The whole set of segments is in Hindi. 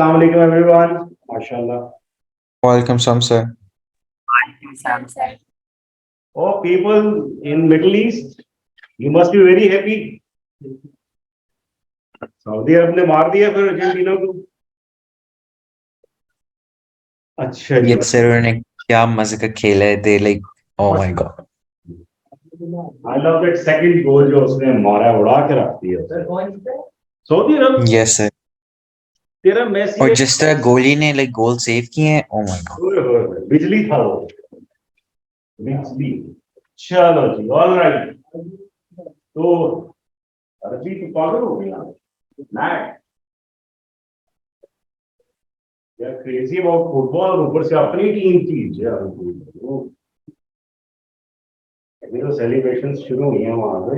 Assalamu alaikum everyone. MashaAllah. Welcome, some sir. Oh, people in Middle East, you must be very happy. Saudi Arab ने मार दिया फिर अर्जेंटीना को. अच्छा जी. Yes, sir. उन्होंने क्या मजे का खेला है. They like, oh my god. I love that second goal जो उसने मारा है, उड़ा के रख दिया. सऊदी अरब Yes, sir. तेरा मैसी और जिस तरह गोली ने like गोल सेव किए हैं, oh my god. बिजली था वो. बिजली. चलो जी, ऑल राइट. तो अरबी तो पागल हो गया. Mad. They're crazy about football और ऊपर से अपनी टीम की यार. अभी तो सेलिब्रेशन शुरू हुई हैं वहां पे.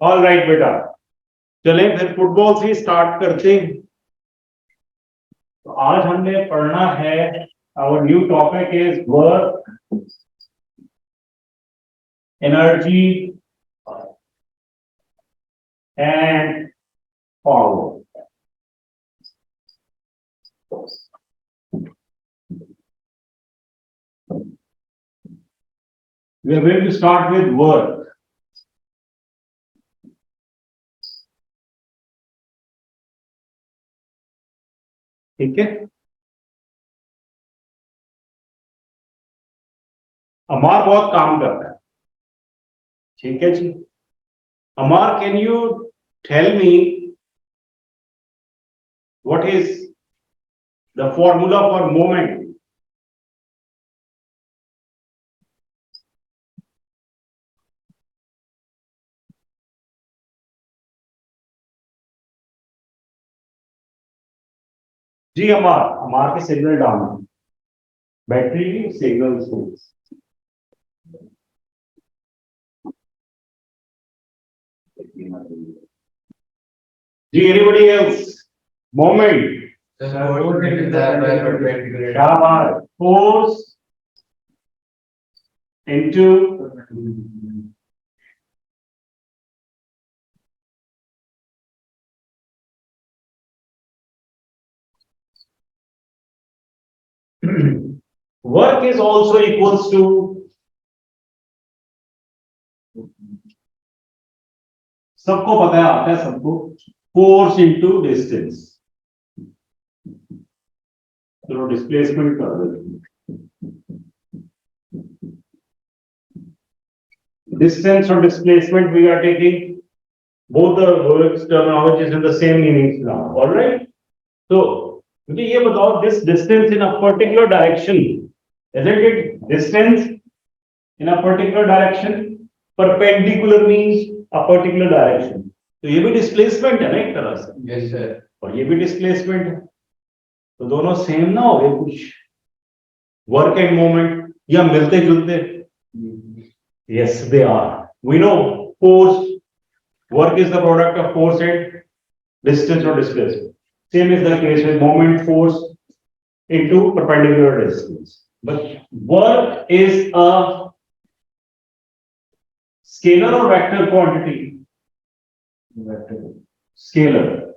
ऑल राइट बेटा, चले फिर फुटबॉल से स्टार्ट करते हैं. तो आज हमने पढ़ना है, our new topic is work, energy and power. We are going to start with work. ठीक है. अमार बहुत काम करता है. ठीक है जी. Ammar, can you tell me what is the formula for moment? जी अमार, अमार के signal down. Battery signal source. जी एनीबडी एल्स? मोमेंट. शाबाश. Force into work is also equals to सबको पता है, आता है सबको, फोर्स इंटू डिस्टेंस. चलो डिस्प्लेसमेंट कर देते. Distance or displacement, we are taking both the words terminologies in the same meanings now. All right. So मुझे ये बताओ, this distance in a particular direction, isn't it distance in a particular direction? Perpendicular means a particular direction. तो ये भी displacement है ना एक तरह से. Yes, sir. और ये भी displacement है. तो दोनों सेम ना हो गए कुछ. वर्क एंड मोमेंट या मिलते जुलते? Yes, they are. We know force, work is the product of force and distance or displacement. Same is the case with moment, force into perpendicular distance. But work is a scalar or vector quantity? Vector. Scalar.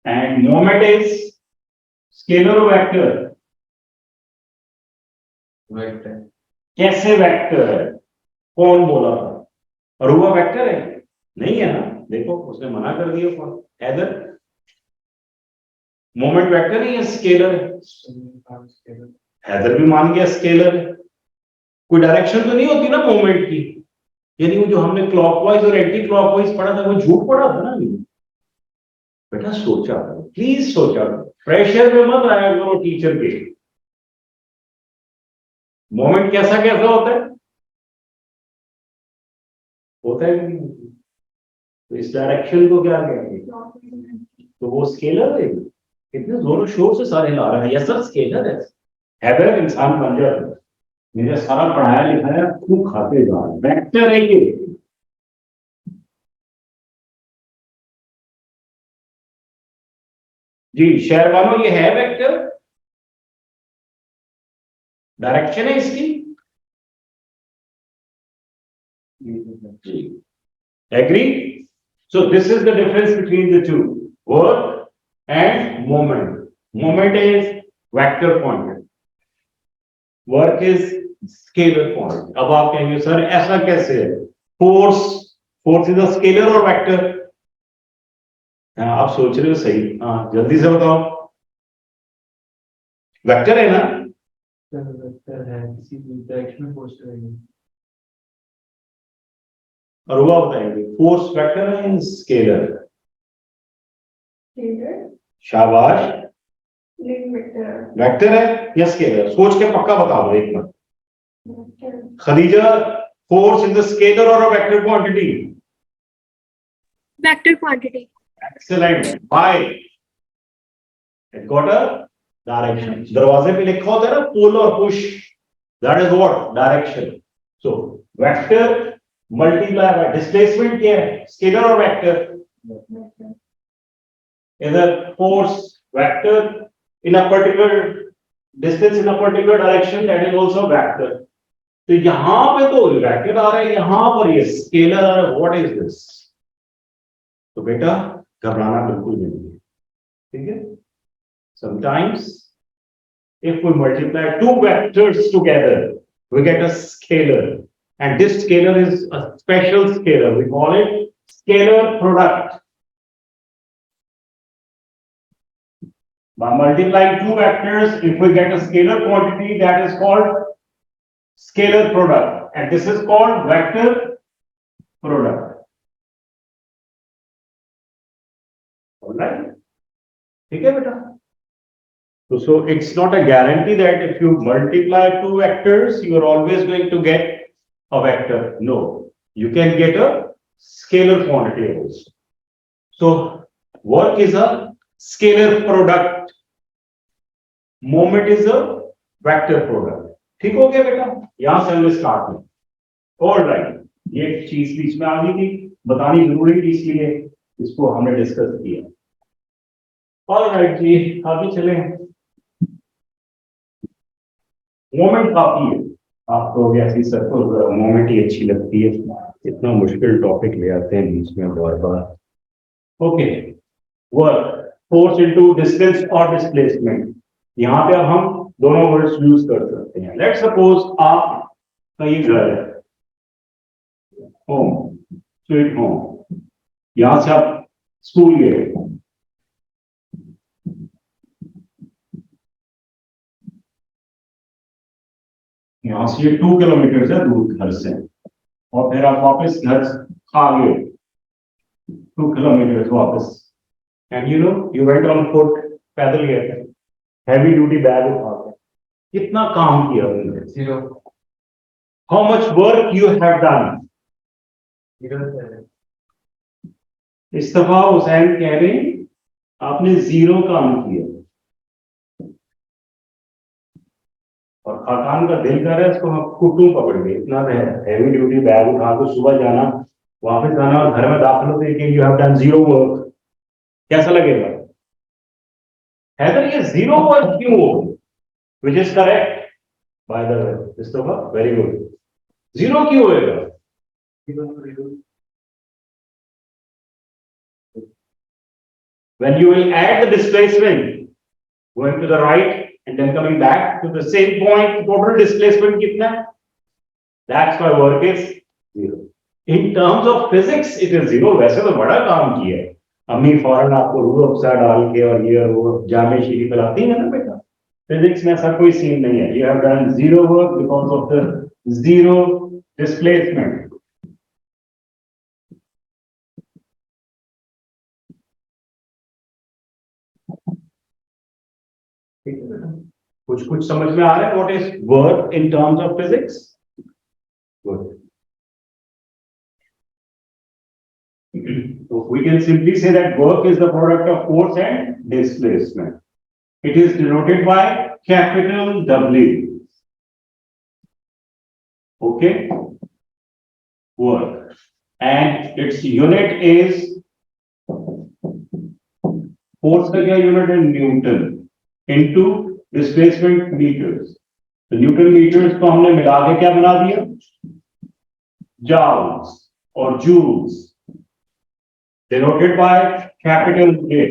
And moment is scalar or vector? Vector. कैसे वेक्टर है? कौन बोला था? और हुआ वेक्टर है? नहीं है ना. देखो उसने मना कर दिया. कौन? हैदर. मोमेंट वेक्टर नहीं है, स्केलर है. हैदर भी मान गया स्केलर है. कोई डायरेक्शन तो नहीं होती ना मोमेंट की. यानी वो जो हमने क्लॉकवाइज और एंटी क्लॉकवाइज पढ़ा था वो झूठ पढ़ा था ना. बेटा सोचा करो, प्लीज सोचा करो. प्रेशर में मत आया करो टीचर के. मोमेंट कैसा कैसा होता है? होता है नहीं. तो इस डायरेक्शन को क्या कहते हैं? तो वो स्केलर है. कितने जोरों शोर से सारे ला रहे हैं. यस सर, स्केलर है. हैदर इंसान बन जाता है. मेरे सारा पढ़ाया लिखाया खूब खाते जा. वेक्टर है ये. जी शहर वालों, ये है वेक्टर. डायरेक्शन है इसकी. Agree? So this is the difference between the two, work and moment. Moment is vector pointed. Work is scalar pointed. अब आप कहेंगे सर ऐसा कैसे है? Force is a scalar or vector? आप सोच रहे हो सही. हाँ जल्दी से बताओ. वेक्टर है ना? वेक्टर है, किसी डायरेक्शन में फोर्स करेंगे. और वो बताएंगे फोर्स वेक्टर है स्केलर. शाबाश. वेक्टर है या स्केलर? सोच के पक्का बता दो एक बार. Khadija, force is a scalar or a vector quantity? Vector quantity. Excellent. Why? It got a direction. दरवाजे पे लिखा होता है ना pull or push. That is what? Direction. So vector multiply by displacement क्या है? Scalar or vector? Is a force vector in a particular distance in a particular direction, that is also vector. तो यहां पे तो वेक्टर आ रहा है, यहां पर ये स्केलर आ रहा है. What is this? तो बेटा घबराना बिल्कुल नहीं है. ठीक है. Sometimes if we multiply two vectors together we get a scalar, and this scalar is a special scalar. We call it scalar product. By multiplying two vectors, if we get a scalar quantity, that is called scalar product, and this is called vector product. All right? ठीक है बेटा. So it's not a guarantee that if you multiply two vectors, you are always going to get a vector. No, you can get a scalar quantity also. So work is a scalar product. Moment is a vector product. ठीक हो गया बेटा? यहां से हम स्टार्ट में. All right. ये चीज बीच में आ गई थी, बतानी जरूरी थी, इसलिए इसको हमने डिस्कस किया. ऑल राइट जी, आगे चले. मोमेंट काफी है. आपको वैसे सबको मोमेंट ही अच्छी लगती है. इतना मुश्किल टॉपिक ले आते हैं बीच में बार बार. Okay. Work, force into distance और डिस्प्लेसमेंट. यहाँ पे अब हम दोनों वर्ड्स यूज कर सकते हैं. लेट्स सपोज आप कहीं घर है, होम, स्वीट होम. यहां से आप स्कूल गए. यहां से ये 2 किलोमीटर से दूर घर से, और फिर आप वापस घर आ गए 2 किलोमीटर वापस. And you went on foot. पैदल गए थे, हैवी ड्यूटी बैग उठा के. कितना काम किया तुमने? 0. How much work you have done? 0. इस दफा हुसैन कह रहे हैं आपने 0 काम किया. और खाकान का दिल कर रहा है इसको हम कुटू पकड़ के. इतना हैवी ड्यूटी बैग उठा के सुबह जाना, वापस आना, और घर में दाखिल होते कि यू हैव डन 0 वर्क. कैसा लगेगा? हैदर ये 0 वर्क क्यों हो? Which is correct by the way. इस दफा वेरी गुड. 0 क्यों होएगा? When you will add the displacement going to the right and then coming back to the same point, total displacement कितना है? That's why work is 0. In terms of physics, it is 0. वैसे तो बड़ा काम किया है. अम्मी फौरन आपको रूल ऑफ सा डाल के और ये वो जामे शीरी पिलाती है ना बेटा. फिजिक्स में ऐसा कोई सीन नहीं है. You have done 0 work because of the 0 displacement. कुछ कुछ समझ में आ रहा है? What is work in terms of physics? Good. So we can simply say that work is the product of force and displacement. It is denoted by capital W. Okay? Work. And its unit is, force का क्या unit है? Newton. Into displacement meters. तो न्यूटन मीटर्स को हमने मिला के क्या बना दिया, जाउल्स और joules, denoted by capital J।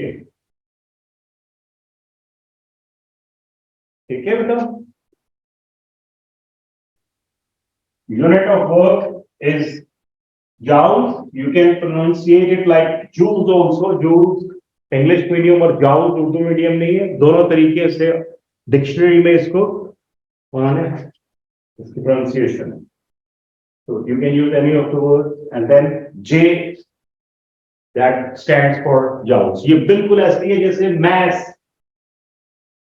ठीक है बेटा, unit of work is joules. You can pronunciate it like joules also. Joules English medium और joules उर्दू मीडियम नहीं है, दोनों तरीके से डिक्शनरी में इसको उन्होंने इसकी pronunciation. So you can use any of the words and then J that stands for joules. ये बिल्कुल ऐसे ही है जैसे mass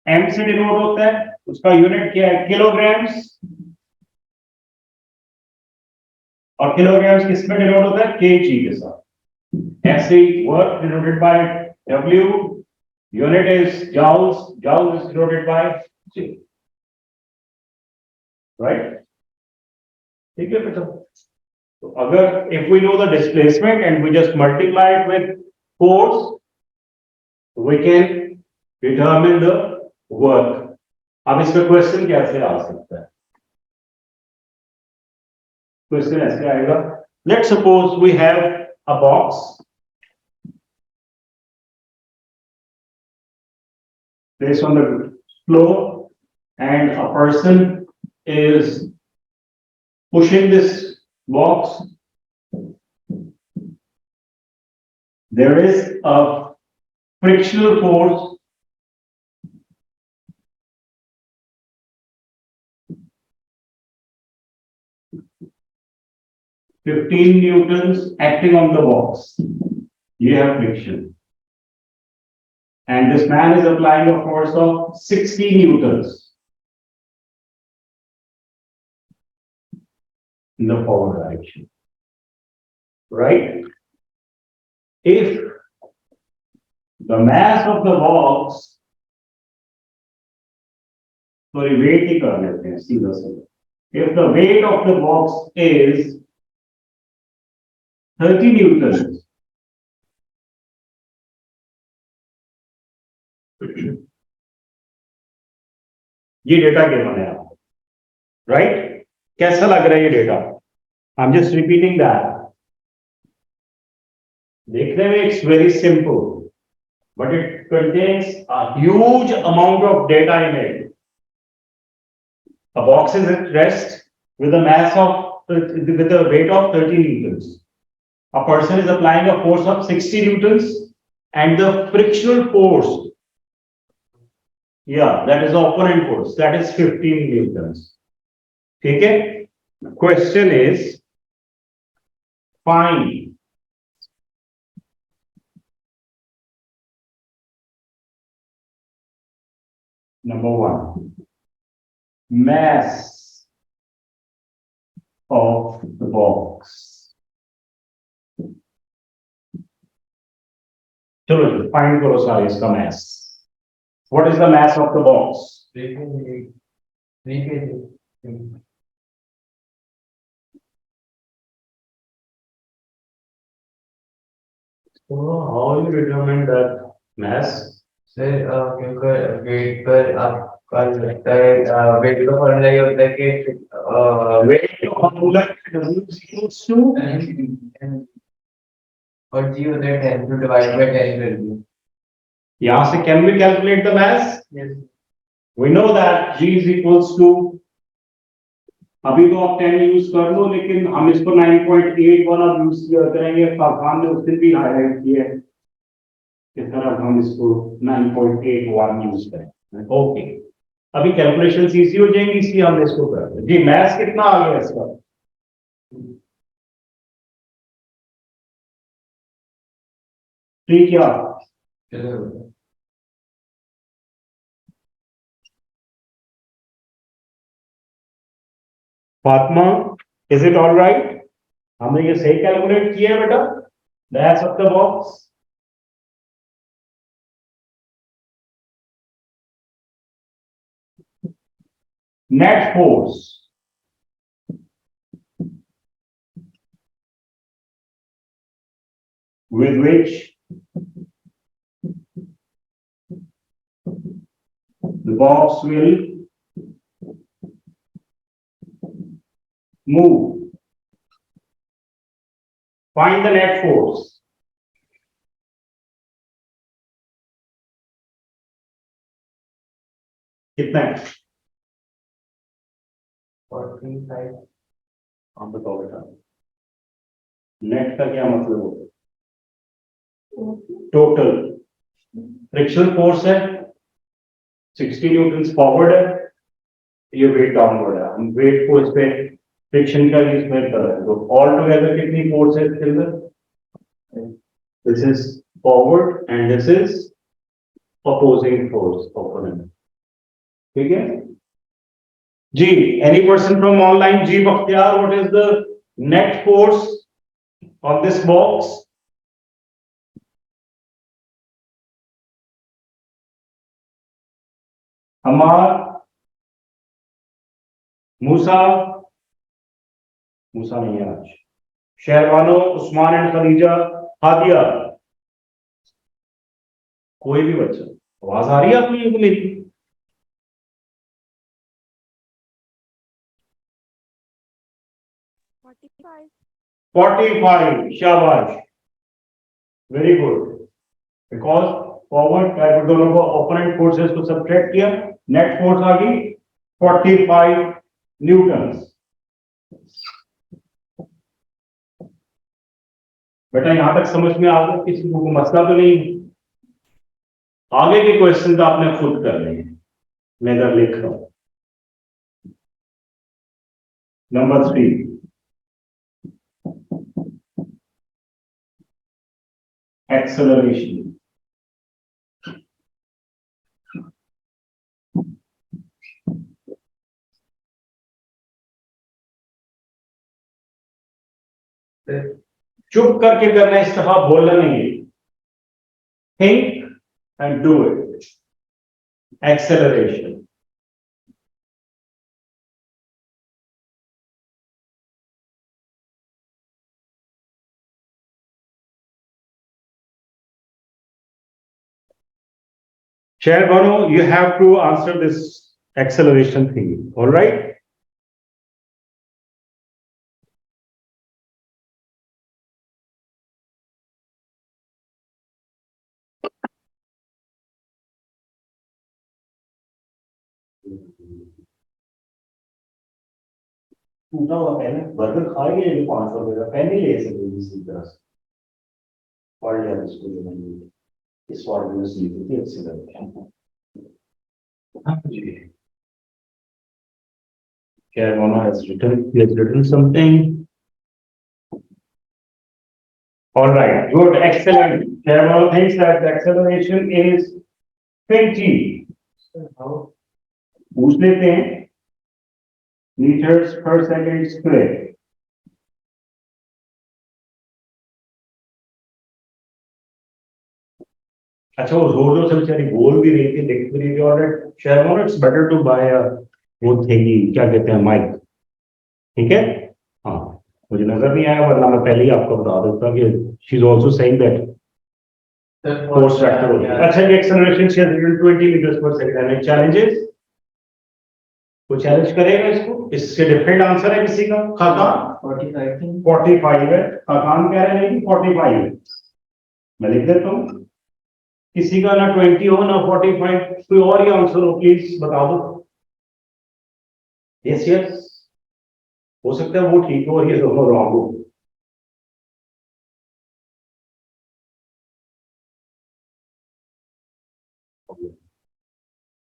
M से डिनोट होता है, उसका यूनिट क्या है, किलोग्राम्स, और किलोग्राम्स किसमें डिनोट होता है, kg के साथ। ऐसे ही work denoted by W, unit is joules, joules is denoted by J, right. ठीक है बेटा, तो अगर if we know the displacement and we just multiply it with force, we can determine the work. अब इसमें क्वेश्चन कैसे आ सकता है, क्वेश्चन ऐसे आएगा, let's suppose we have a box placed on the floor and a person is pushing this box. There is a frictional force (15 newtons) acting on the box. You have friction. And this man is applying a force of 60 newtons in the forward direction. Right? If the mass of the box, sorry, weight ही कर लेते हैं सीधा सीधा. If the weight of the box is 30 newtons, ये डेटा गिवन है आपको, राइट? कैसा लग रहा है ये data? I am just repeating that. देखने में it's very simple, but it contains a huge amount of data in it. A box is at rest with a mass of with a weight of 30 newtons. A person is applying a force of 60 newtons and the frictional force, yeah, that is the opponent force, that is 15 newtons. Okay, the question is find number 1 mass of the box. चलो फाइंड करो सारे इसका mass. What is the mass of the box? 3 kg. So how you determine that mass? Sir क्योंकि वेट पर आपका लगता है वेट का फॉर्मूला ये होता है कि Weight formula W equals to और जी होता है 10 to divide by 10 वैल्यू। यहाँ से can we calculate the mass? Yes. We know that G is equals to, अभी तो आप 10 यूज कर लो, लेकिन हम इसको 9.81 अब यूज करेंगे। फरहान ने उस दिन भी हाईलाइट किया है कि तरह हम इसको 9.81 यूज करें। ओके, अभी कैलकुलेशन इजी हो जाएंगी, इसलिए हमने इसको कर दिया। जी मैथ्स कितना आ गया इसका? ठीक है, Fatima, is it all right? हमने ये सही कैलकुलेट किया है बेटा, maths of the box. Net force with which the box will move. Find the net force. कितना है? 45. आप बताओ बेटा, नेट का क्या मतलब होता है? टोटल फ्रिक्शनल फोर्स है 60 न्यूटन फॉरवर्ड है, ये वेट डाउनवर्ड है, हम वेट को इस पे फ्रिक्शन का यूज में कर रहे हैं, तो ऑल टुगेदर कितनी फोर्स है इसके अंदर? This is forward and this is opposing force opponent, ठीक है जी। Any person from online? जी Bakhtiyar, what is the net force of this box? Ammar, Musa, Musa नहीं है आज, शहरवानो, उस्मान एंड खदीजा, हादिया, कोई भी बच्चा, आवाज आ रही है अपनी मेरी? Forty-five. 45, शाबाश, वेरी गुड। बिकॉज फॉरवर्ड दोनों को ओपोनेंट फोर्सेस को सब्ट्रैक्ट किया, नेट फोर्स आ गई 45 न्यूटन। बेटा यहां तक समझ में आ गया? किसी को मसला तो नहीं? आगे के क्वेश्चन तो आपने खुद कर लिए, मैं इधर लिख रहा हूं। Number 3, acceleration. चुप करके करना, इस दफा बोलना नहीं है। Think and do it. Acceleration, Chair Bano, you have to answer this acceleration thing. All right? टूटा हुआ पेन है, बर्गर खा ही नहीं, 500 रुपए का पेन नहीं ले सकते किसी तरह से। पढ़ लिया इसको, जो मैंने इस वार्ड में सीखी थी एक्सीलेंट। हाँ जी, Chair Bano has written something. All right, good, excellent. Chair Bano thinks that the acceleration is 20. पूछ लेते हैं, meters per second square. अच्छा, वो जोर से बेचारी बोल भी रही थी, लिख भी रही थी। और share, it's better to buy वो थेगी, क्या कहते हैं, माइक, ठीक है? हाँ, मुझे नजर नहीं आया, वरना मैं पहले ही आपको बता देता कि she is also saying that force factor होता है। अच्छा, acceleration she has written 20 metres पर सेकंड एंड चैलेंजेस। वो चैलेंज करेगा इसको? इससे डिफरेंट आंसर है किसी का? खाकान 45 है, खाकान कह रहे हैं कि 45 है। मैं लिख देता हूँ, किसी का ना 20 हो ना 45, कोई और ही आंसर हो, प्लीज बता दो। यस यस, हो सकता है वो ठीक हो और ये दोनों रॉन्ग हो।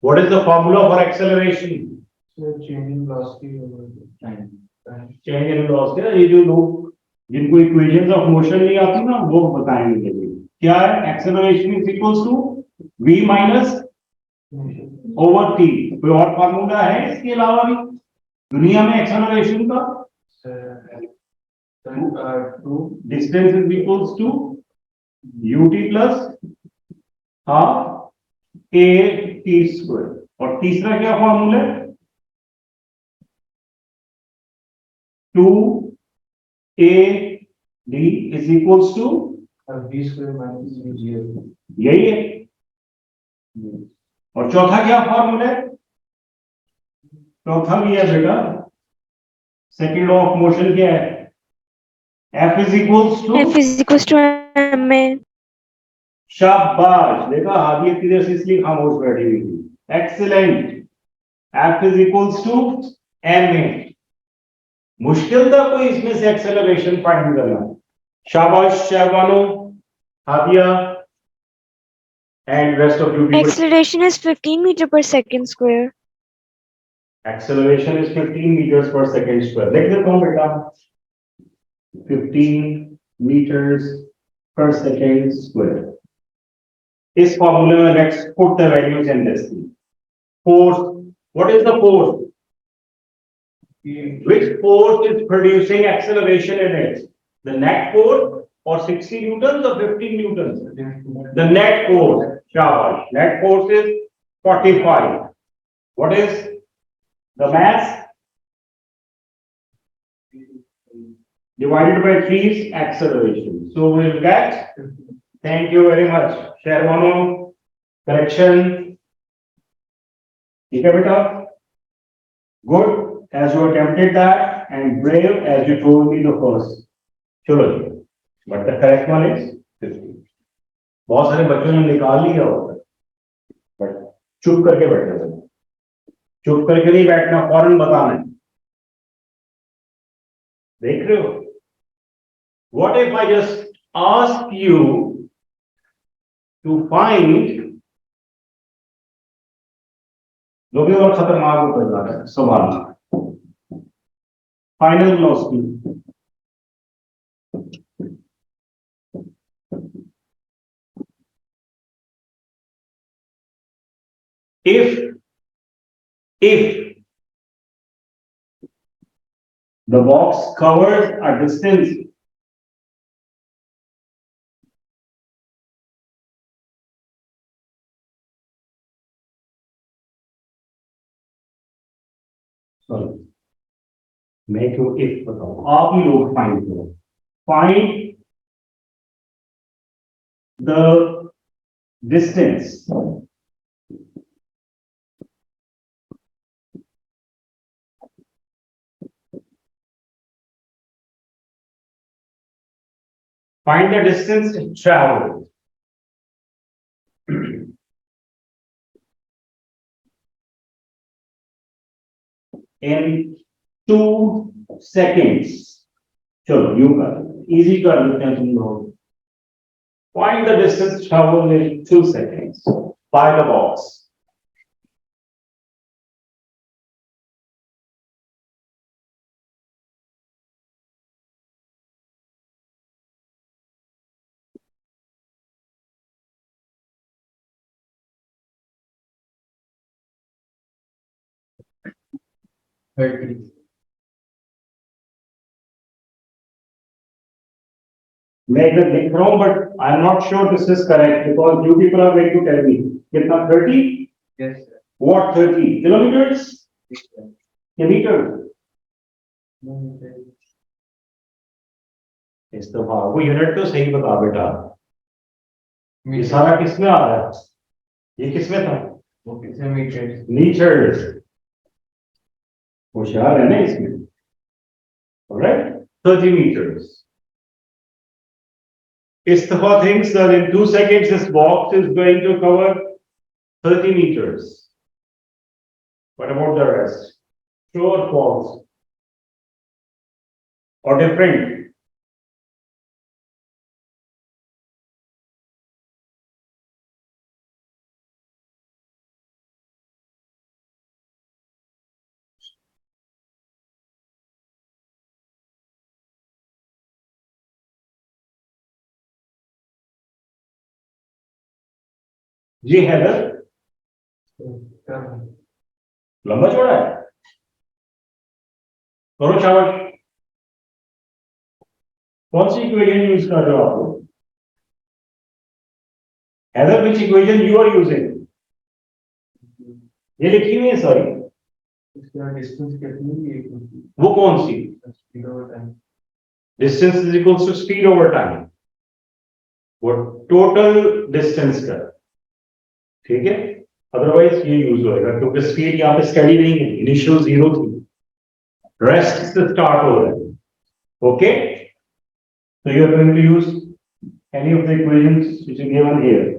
What is the formula for acceleration? Change in velocity over time. Change in velocity, ये जो लोग जिनको इक्वेशंस ऑफ मोशन नहीं आती ना, वो बताएंगे मुझे क्या है। Acceleration is equals to v minus over t। कोई और फार्मूला है इसके अलावा भी दुनिया में एक्सेलरेशन का? Distance is equals to ut plus half a t square. और तीसरा क्या फार्मूला है? 2a d is equals to v square minus vg। यही है। और चौथा क्या फार्मूला है? चौथा भी है बेटा, सेकंड लॉ ऑफ मोशन क्या है? F is equals to F is equals to ma. शाबाश, देखा हादिया किधर से इसलिए खामोश बैठी हुई थी। Excellent. F is equals to ma। मुश्किल था कोई इसमें से एक्सेलरेशन फाइंड करना? शाबाश शहबानो, Hadiya and rest of you people. Acceleration is 15 meter per second square. Acceleration is 15 meters per second square. लिख देता हूँ बेटा, 15 meters per second square. इस फॉर्मूले में let's put the values in this. Force. What is the force? Which force is producing acceleration in it? The net force or 60 newtons or 15 newtons? The net force. Shabash. Net force is 45. What is the mass? Divided by 3 is acceleration. So we will get, thank you very much. Shermano, correction. Okay, beta? Good, as you attempted that, and brave as you told me the first. Chalo, but the correct one is 50. बहुत सारे बच्चों ने निकाल लिया होगा, बट चुप करके बैठे थे। चुप करके नहीं बैठना, फौरन बताना है। देख रहे हो? What if I just ask you to find? लोग और खतरनाक होता जा रहा है सवाल। Final velocity. If the box covers a distance sorry, मैं क्यों if बताऊं, आप ही लोग फाइंड करो। Find the distance find the distance traveled in 2 seconds. चलो यू कर, इजी कर लेते हैं तुम लोग। Find the distance traveled in 2 seconds by the box. मैं इधर लिख रहा हूं, but I am not sure this is correct because you people are going to tell me. कितना 30? Yes, sir. What 30 kilometers? Meters? इस दफा वो यूनिट तो सही बता बेटा। ये सारा किसमें आ रहा है? ये किसमें था? मीटर्स। होशियार है ना इसमें। Alright, 30 meters. Istafa thinks that in 2 seconds this box is going to cover 30 meters. What about the rest? True or false? Or different? जी हैदर, लंबा चौड़ा है, करो शाबाश। कौन सी इक्वेशन यूज कर रहे हो आप लोग? Haider, which equation you are using? ये लिखी हुई है सॉरी, वो कौन सी? Distance is equals to speed over time, वो टोटल डिस्टेंस का, ठीक है। अदरवाइज ये यूज होएगा क्योंकि स्पीड यहाँ पे स्टडी नहीं है, इनिशियल 0 थी। रेस्ट से स्टार्ट हो रहा है. Okay, so you are going to use any of the equations which are given here.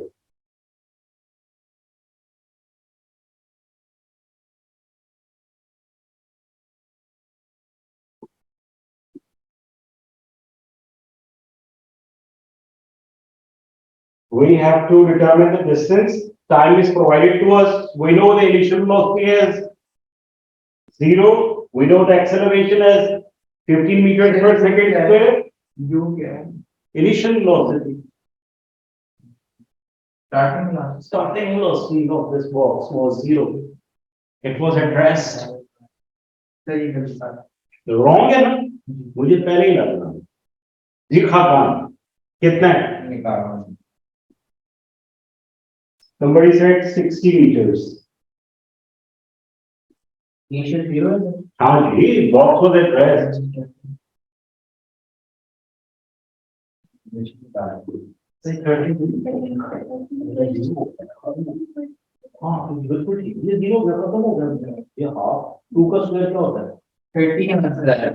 We have to determine the distance. Time is provided to us. We know the initial velocity as 0. We know the acceleration as 15 meters per second square. U क्या है? Initial velocity. Starting velocity. Starting velocity of this box was 0. It was at rest. सही है. Wrong है ना? मुझे पहले ही लग रहा. जी खान कितना है? Somebody said 60 meters. Initial 0 है. हाँ जी, box was at rest. हाँ बिल्कुल ठीक. ये 0 खत्म हो गया. ये हाफ 2 का स्क्वायर क्या होता है? 30 का आंसर आया.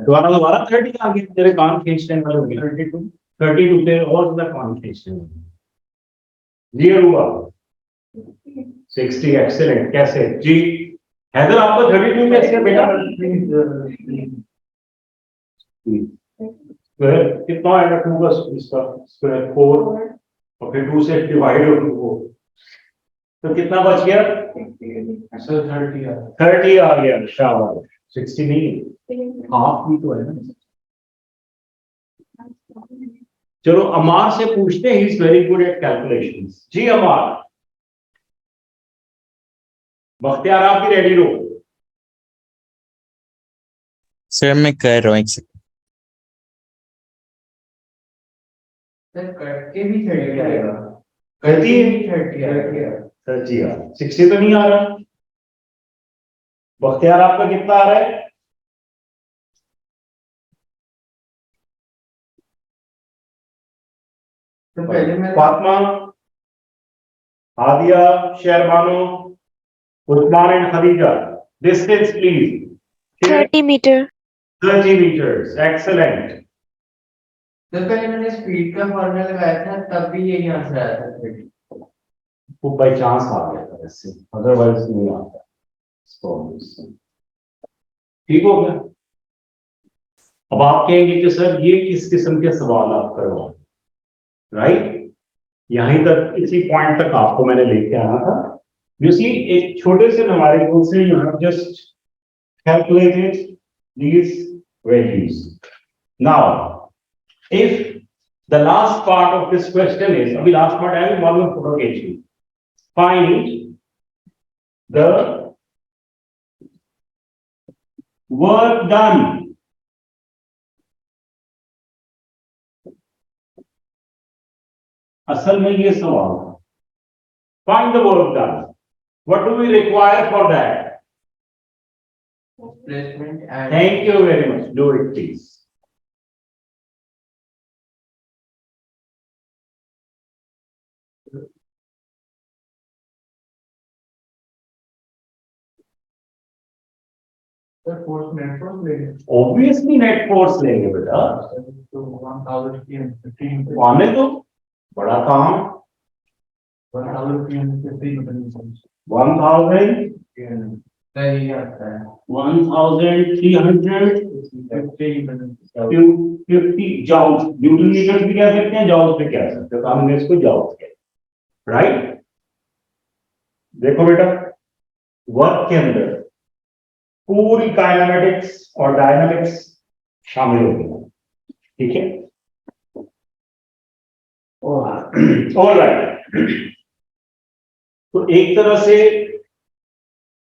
दोबारा 30 आ गया. तेरे कान खींचने वाले हो गए. 32 पे और ज्यादा कान खींचने वाले. जी हुआ 60. एक्सेलेंट. कैसे जी? हैदर आपको 32 में ऐसे बेटा स्क्वायर कितना आएगा? 2 का इसका स्क्वायर 4 और फिर 2 से डिवाइड हो 2 तो कितना बच गया? सर 30 है. 30 आ गया. शाबाश. 60 नहीं, हाफ भी तो है ना. चलो अमार से पूछते हैं. He is very good at calculations. जी अमार. बख्तियार आप भी रेडी रहो. सर मैं कर रहा हूँ एक सेकंड. सर कट के भी 30 आएगा. कहती है 30 आएगा. सर जी हाँ. 60 तो नहीं आ रहा. बख्तियार आपका कितना आ रहा है? तो पहले मैं Fatima, Hadiya, Sherbano, Usman and Khadija. Distance please. 30 meter. 30 meters. Excellent. तो पहले मैंने स्पीड का फॉर्मूला लगाया था तब भी यही आंसर आया था 30. वो बाई चांस आ गया था ऐसे, अदरवाइज नहीं आता. ठीक हो गया. अब आप कहेंगे कि सर ये किस किस्म के सवाल आप करवा. राइट, यहीं तक इसी पॉइंट तक आपको मैंने लेके आना था. यू सी एक छोटे से न्यूमेरिकल से you have just calculated these values. Now, if the last part of this question is, abhi last part I will one more occasion. Find the work done. असल में ये सवाल. Find the work done. What do we require for that? Placement and Thank you very much. Do it, please. Sir force net force लेंगे. Obviously net force लेंगे बेटा. तो 1350 आने दो. बड़ा काम. 1350 1000 सही आता है. 1350 जाउल्स. न्यूटन मीटर भी कह सकते हैं, जाउल्स भी कह सकते हैं. तो हमने इसको जाउल्स कहते हैं. राइट. देखो बेटा, वर्क के अंदर पूरी काइनेमेटिक्स और डायनामिक्स शामिल होगी. ठीक है. ऑलराइट. तो एक तरह से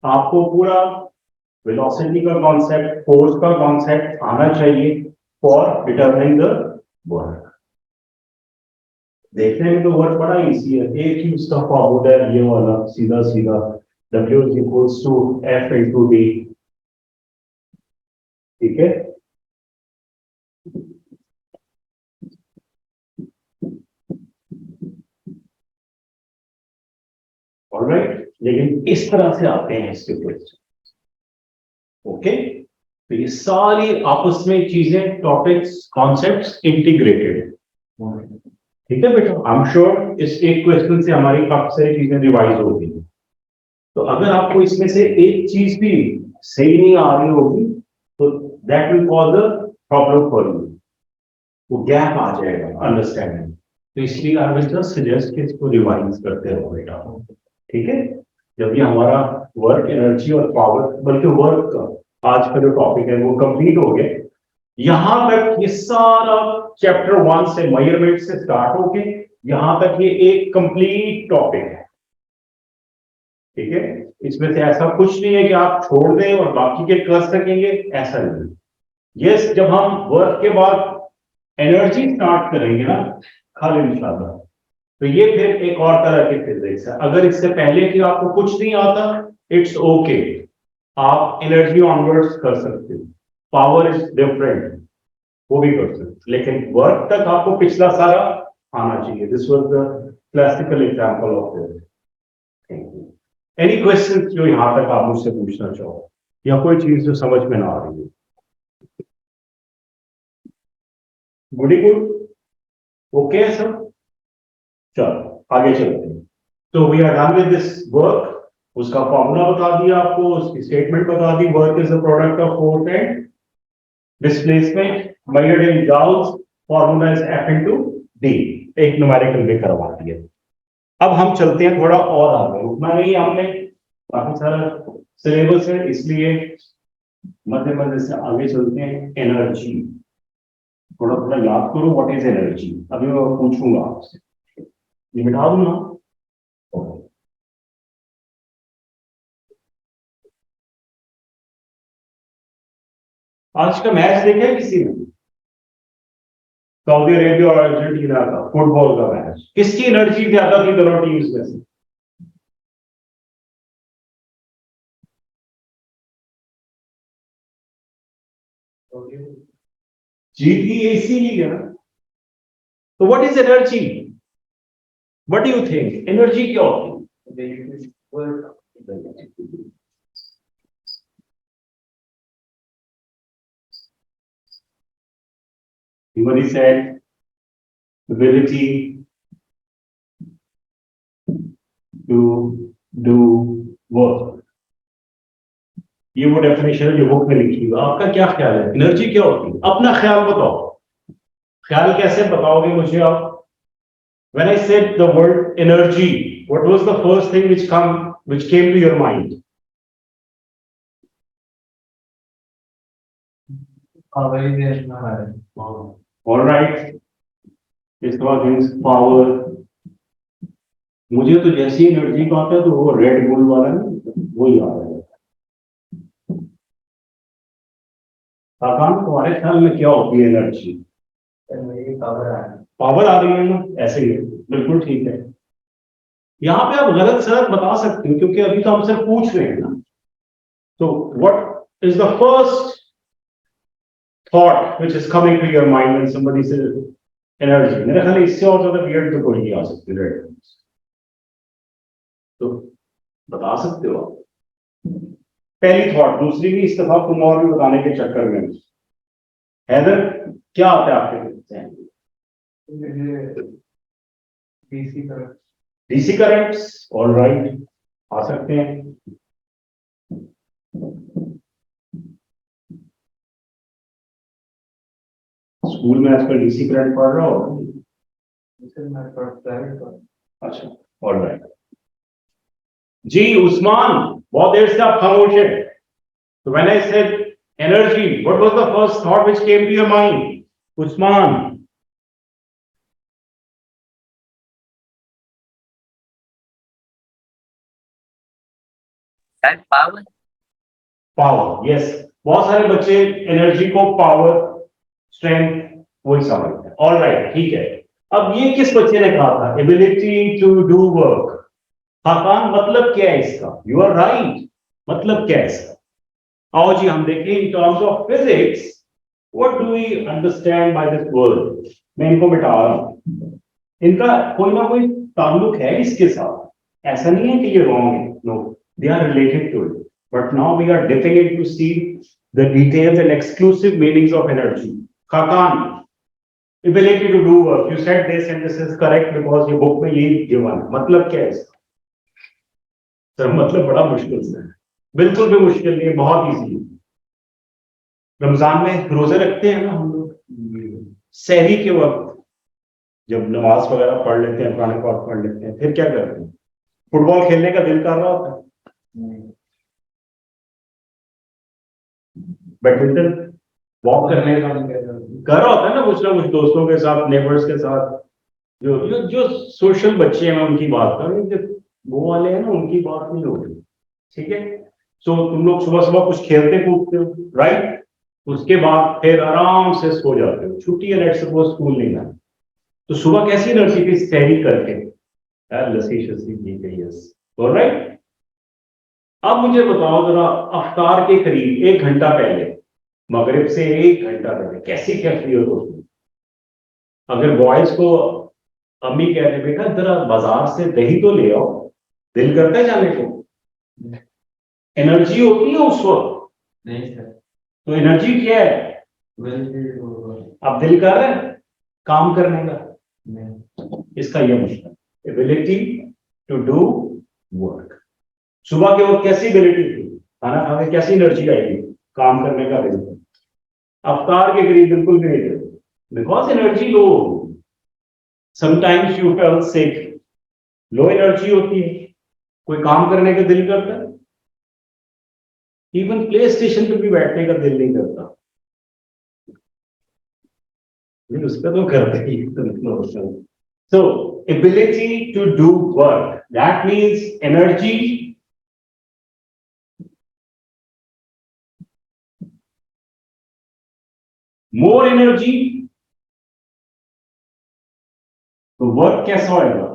आपको पूरा वेलोसिटी का कॉन्सेप्ट, फोर्स का कॉन्सेप्ट आना चाहिए फॉर डिटरमिनिंग द वर्क. देखने में तो वर्क बड़ा इजी है. एक ही उसका फॉर्मूला है ये वाला, सीधा सीधा W is equals to F into D. ठीक है. ऑलराइट. लेकिन इस तरह से आते हैं इसके क्वेश्चन। ओके, तो ये सारी आपस में चीजें, टॉपिक्स, कॉन्सेप्ट्स इंटीग्रेटेड। ठीक है बेटा, आई एम श्योर इस एक क्वेश्चन से हमारी काफी सारी चीजें रिवाइज हो गई। तो अगर आपको इसमें से एक चीज भी सही नहीं आ रही होगी तो that will cause a problem for you, वो गैप आ जाएगा अंडरस्टैंडिंग। तो इसलिए आई विल जस्ट सजेस्ट कि इसको रिवाइज करते रहो बेटा। ठीक है, जब ये हमारा वर्क, एनर्जी और पावर, बल्कि वर्क का आज का जो टॉपिक है वो कंप्लीट हो गया। यहां तक ये सारा चैप्टर 1 से मेजरमेंट से स्टार्ट होके यहां तक ये एक कंप्लीट टॉपिक है। ठीक है, इसमें से ऐसा कुछ नहीं है कि आप छोड़ दें और बाकी के कर सकेंगे, ऐसा नहीं। यस, जब हम वर्क के बाद एनर्जी स्टार्ट करेंगे ना खाली इंशाल्लाह, तो ये फिर एक और तरह की फिजिक्स है। अगर इससे पहले कि आपको कुछ नहीं आता, इट्स ओके, आप एनर्जी ऑनवर्ड्स कर सकते हो, पावर इज डिफरेंट, वो भी कर सकते हो, लेकिन वर्क तक आपको पिछला सारा आना चाहिए। This was the classical example of this. Any question जो यहां तक आप मुझसे पूछना चाहो, या कोई चीज जो समझ में ना आ रही है? गुडी गुड, ओके है सब? चलो आगे चलते हैं। तो we are done with this work. उसका फॉर्मूला बता दिया आपको, उसकी स्टेटमेंट बता दी। Work is the product of force and displacement measured in joules, formula is F into D। एक न्यूमेरिकल भी करवा दिया। अब हम चलते हैं थोड़ा और आगे, रुकना नहीं, हमने काफी सारा सिलेबस है, इसलिए मध्य मध्य से आगे चलते हैं। एनर्जी थोड़ा थोड़ा याद करो, व्हाट इज एनर्जी। अभी मैं पूछूंगा आपसे, ये मिटा दूं ना? आज का मैच देखा है किसी ने? सऊदी अरेबिया और अर्जेंटीना का फुटबॉल का मैच, किसकी एनर्जी ज्यादा थी दोनों टीम्स में से? जीती इसीलिए ना। तो what is energy? What do you think, energy क्या होती है? Somebody said ability to do work। ये वो डेफिनेशन है जो बुक में लिखी हुई। आपका क्या ख्याल है, एनर्जी क्या होती है? अपना ख्याल बताओ। ख्याल कैसे बताओगे मुझे आप? When I said the word energy, what was the first thing which came to your mind? All right, इसके बाद मीन्स पावर। मुझे तो जैसी एनर्जी का आता है तो वो रेड बुल वाला नहीं, वो ही आ रहा है। आकांक्ष, तुम्हारे ख्याल में क्या होती है एनर्जी? पावर आ रही है ना, ऐसे ही बिल्कुल ठीक है। यहाँ पे आप गलत सलत बता सकते हो, क्योंकि अभी तो हम सिर्फ पूछ रहे हैं ना। तो what is the first thought which is coming to your mind when somebody says energy? मेरे ख्याल इससे और ज्यादा weird तो कोई नहीं आ सकती, right? तो बता सकते हो आप पहली थॉट, दूसरी भी इस दफा तुम और भी बताने के चक्कर में। हैदर, क्या आता है आपके? डीसी करंट्स, ऑल राइट, आ सकते हैं। स्कूल में आजकल डीसी करंट पढ़ रहा हो? अच्छा, ऑल राइट। जी उस्मान, बहुत देर से आप खामोश है। तो when I said energy, what was the first thought which came to your mind? Usman, power. Power, yes. बहुत सारे बच्चे एनर्जी को पावर, स्ट्रेंथ वही समझते हैं। ऑल राइट, ठीक है। अब ये किस बच्चे ने कहा था, ability to do work? Hakan, मतलब क्या है इसका? यू आर राइट, मतलब क्या है इसका? आओ जी हम देखें in terms of physics, what do we understand by this word. मैं इनको मिटा रहा हूं, इनका कोई ना कोई ताल्लुक है इसके साथ, ऐसा नहीं है कि ये रॉन्ग है, No, they are related to it. But now we are dipping into see the details and exclusive meanings of energy. Khakan, ability to do work. You said this and this is correct because your book में ये given है. मतलब क्या है इसका? सर मतलब बड़ा मुश्किल से है. बिल्कुल भी मुश्किल नहीं है, बहुत इजी है. रमजान में रोजे रखते हैं ना हम लोग, सहरी के वक्त जब नमाज वगैरह पढ़ लेते हैं, कुरान पाक पढ़ लेते हैं, फिर क्या करते हैं? फुटबॉल खेलने का दिल कर रहा होता है, बैडमिंटन वॉक करने का कर रहा होता है ना कुछ दोस्तों के साथ, नेबर्स के साथ. जो जो जो सोशल बच्चे हैं, मैं उनकी बात कर रहा हूँ, जो वो वाले हैं ना, उनकी बात नहीं हो रही. ठीक है. सो तुम लोग सुबह सुबह कुछ खेलते कूदते हो, राइट? उसके बाद फिर आराम से सो जाते हो. छुट्टी है, लेट सपोज स्कूल नहीं है, तो सुबह कैसी एनर्जी थी सहरी करके? लस्सी शस्सी पी गई. Yes, alright. अब मुझे बताओ जरा, अफ्तार के करीब 1 घंटा पहले, मगरिब से 1 घंटा पहले कैसी कैफियत होती? अगर बॉयज को अम्मी कहते बेटा जरा बाजार से दही तो ले आओ, दिल करता है जाने को? एनर्जी होती है उस वक्त? नहीं सर. तो एनर्जी क्या है? अब दिल कर रहा है काम करने का? इसका यह मतलब एबिलिटी टू डू वर्क. सुबह के वक्त कैसी एबिलिटी थी? खाना खा के कैसी एनर्जी आएगी? काम करने का दिल. अफ्तार के करीब बिल्कुल भी नहीं, because energy low. Sometimes you fail sick, low energy होती है, कोई काम करने का दिल करता है? इवन प्ले स्टेशन पे भी बैठने का दिल नहीं करता. नहीं, उस पर तो करते ही. So, ability to do work, that means energy, more energy. तो वर्क कैसा होगा?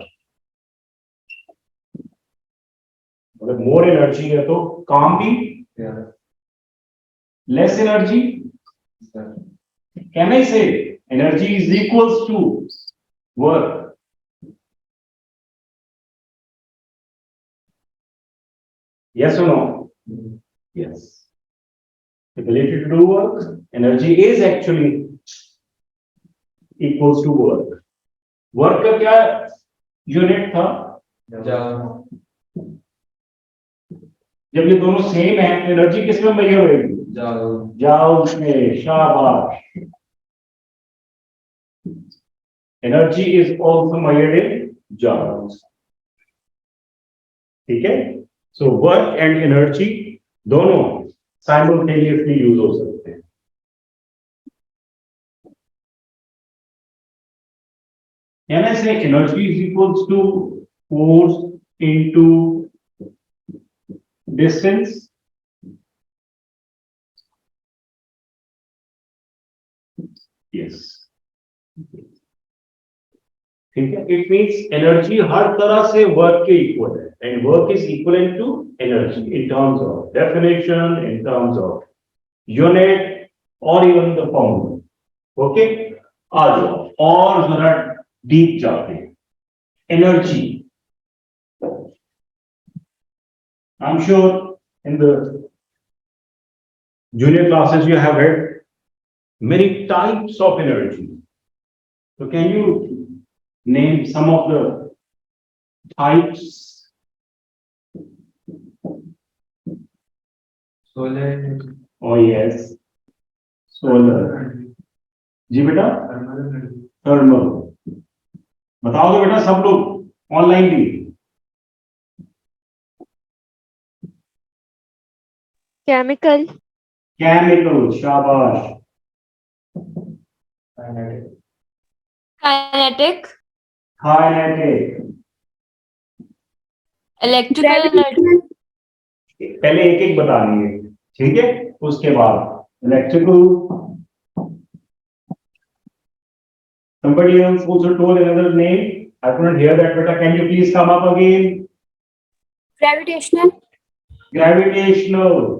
अगर मोर एनर्जी है तो काम भी, less energy. Can I say energy is equals to work? Yes or no? Yes. Ability to do work, energy is actually equals to work. Work का क्या यूनिट था? जब ये दोनों सेम है, एनर्जी किस में मेजर होगी? जाओ में. शाबाश. Energy is also measured in joules. ठीक है. सो वर्क एंड एनर्जी दोनों साइमल्टेनियसली यूज हो सकते हैं. Can I say energy is equals to force into distance? Yes. ठीक है. इट मीन्स एनर्जी हर तरह से वर्क के इक्वल है, and work is equivalent to energy in terms of definition, in terms of unit और इवन द फॉर्मूला. ओके, आ जाओ और जरा डीप जाते हैं. Energy, I am sure in the junior classes you have had many types of energy. So can you name some of the types? Solar. Oh yes, solar. जी बेटा, थर्मल. बताओ तो बेटा सब लोग ऑनलाइन भी. Chemical. केमिकल. शाबाश. Kinetic, kinetic. electrical energy, पहले एक एक बतानी है, ठीक है? उसके बाद electrical. Somebody else also told another name. I couldn't hear that, beta. Can you please come up again? gravitational, Gravitational.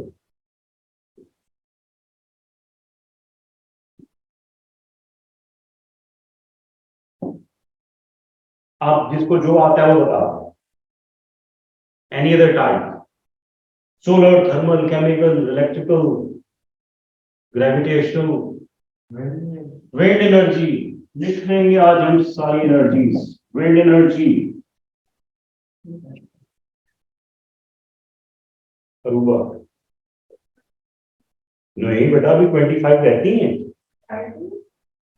आप जिसको जो आता है वो बताओ. Any other type? Solar, thermal, chemical, electrical, gravitational, wind energy. लिख लेंगे आज हम सारी एनर्जीज. Wind energy. अरूबा. नहीं बेटा अभी 25 रहती हैं.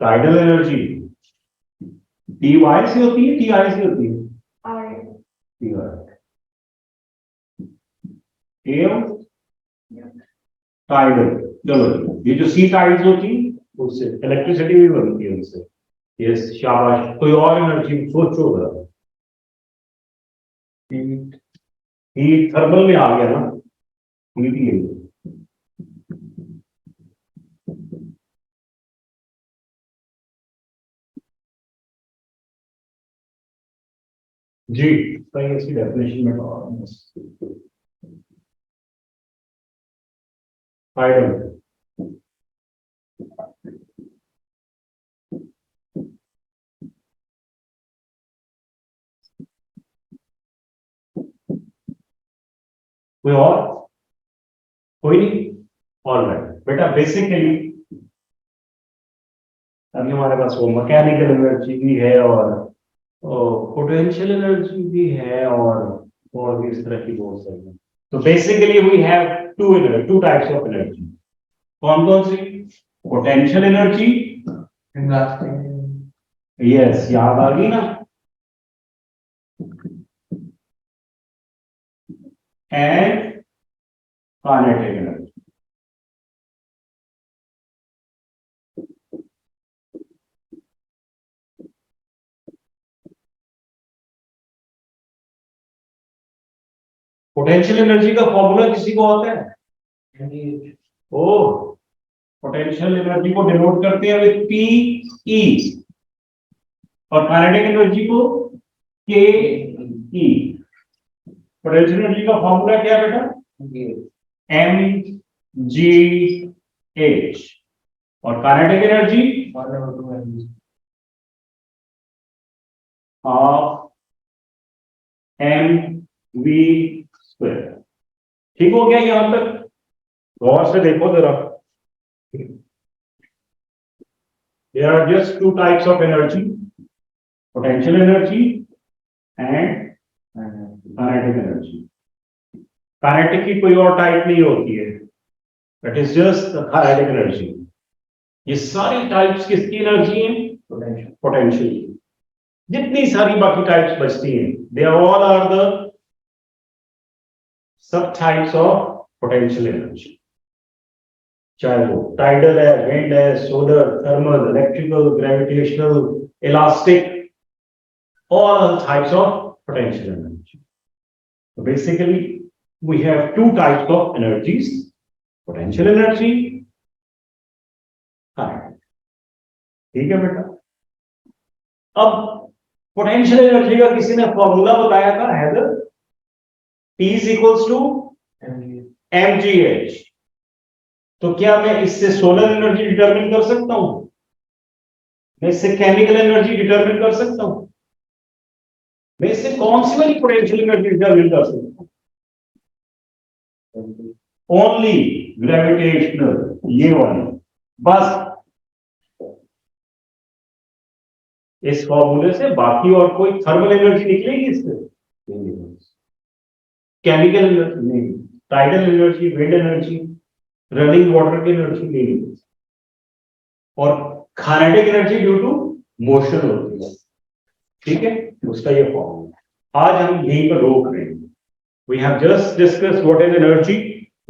टाइडल एनर्जी TY से होती है TI से होती है. TI. एम टाइडल. चलो ये जो सी टाइड्स होती है उससे इलेक्ट्रिसिटी भी बनती है उनसे. यस शाबाश. कोई और एनर्जी सोचो जरा. हीट थर्मल में आ गया ना. हीट ही है. जी सही. इसकी डेफिनेशन में टाइडल. कोई और? कोई नहीं. ऑलराइट बेटा बेसिकली अभी हमारे पास वो मैकेनिकल एनर्जी भी है और पोटेंशियल एनर्जी भी है और भी इस तरह की बहुत सारी. तो basically we have two types of energy. कौन कौन सी? Potential energy. यस याद आ गई ना. And kinetic energy. Potential energy का फॉर्मूला किसी को आता है? ओ पोटेंशियल एनर्जी को डिनोट करते हैं विद PE और काइनेटिक एनर्जी को KE. पोटेंशियल एनर्जी का फॉर्मूला क्या है बेटा? mgh और kinetic energy half mv square. ठीक हो गया यहां तक? गौर से देखो जरा. There are just two types of energy, potential energy and kinetic energy. Kinetic की कोई और टाइप नहीं होती है. That is just the kinetic energy. ये सारी टाइप्स किसकी एनर्जी हैं? पोटेंशियल. जितनी सारी बाकी टाइप्स बचती हैं they all are the सब टाइप्स ऑफ पोटेंशियल एनर्जी. चाहे वो टाइडल है, विंड है, solar, thermal, electrical, gravitational, elastic, all types of potential energy. So basically we have two types of energies, potential energy, kinetic. ठीक है बेटा. अब पोटेंशियल एनर्जी का किसी ने फॉर्मूला बताया था Haider. P is equals to mgh. तो क्या मैं इससे सोलर एनर्जी डिटरमिन कर सकता हूं? मैं इससे केमिकल एनर्जी डिटरमिन कर सकता हूं? मैं इससे कौन सी वाली पोटेंशियल एनर्जी डिटरमिन कर सकता हूं? Only gravitational. ये वाली बस. इस फॉर्मूले से बाकी और कोई थर्मल एनर्जी निकलेगी इससे? केमिकल एनर्जी नहीं. Tidal energy, wind energy, running water की एनर्जी नहीं. और kinetic energy due to motion होती है. ठीक है. उसका ये फॉर्मूला. आज हम यहीं पर रोक रहे हैं. We have just discussed what is energy.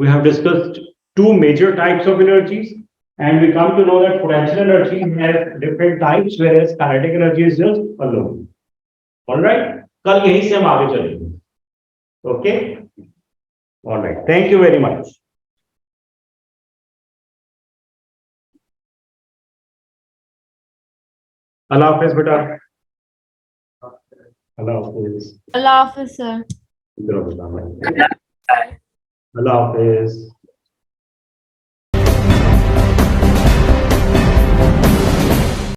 We have discussed two major types of energies and we come to know that potential energy has different types whereas kinetic energy is just alone. All right. कल यहीं से हम आगे चलेंगे. Okay. All right. Thank you very much. अल्लाह हाफिज बेटा. अल्लाह हाफिज. Allah Officer. इधर आओ बेटा. अल्लाह हाफिज.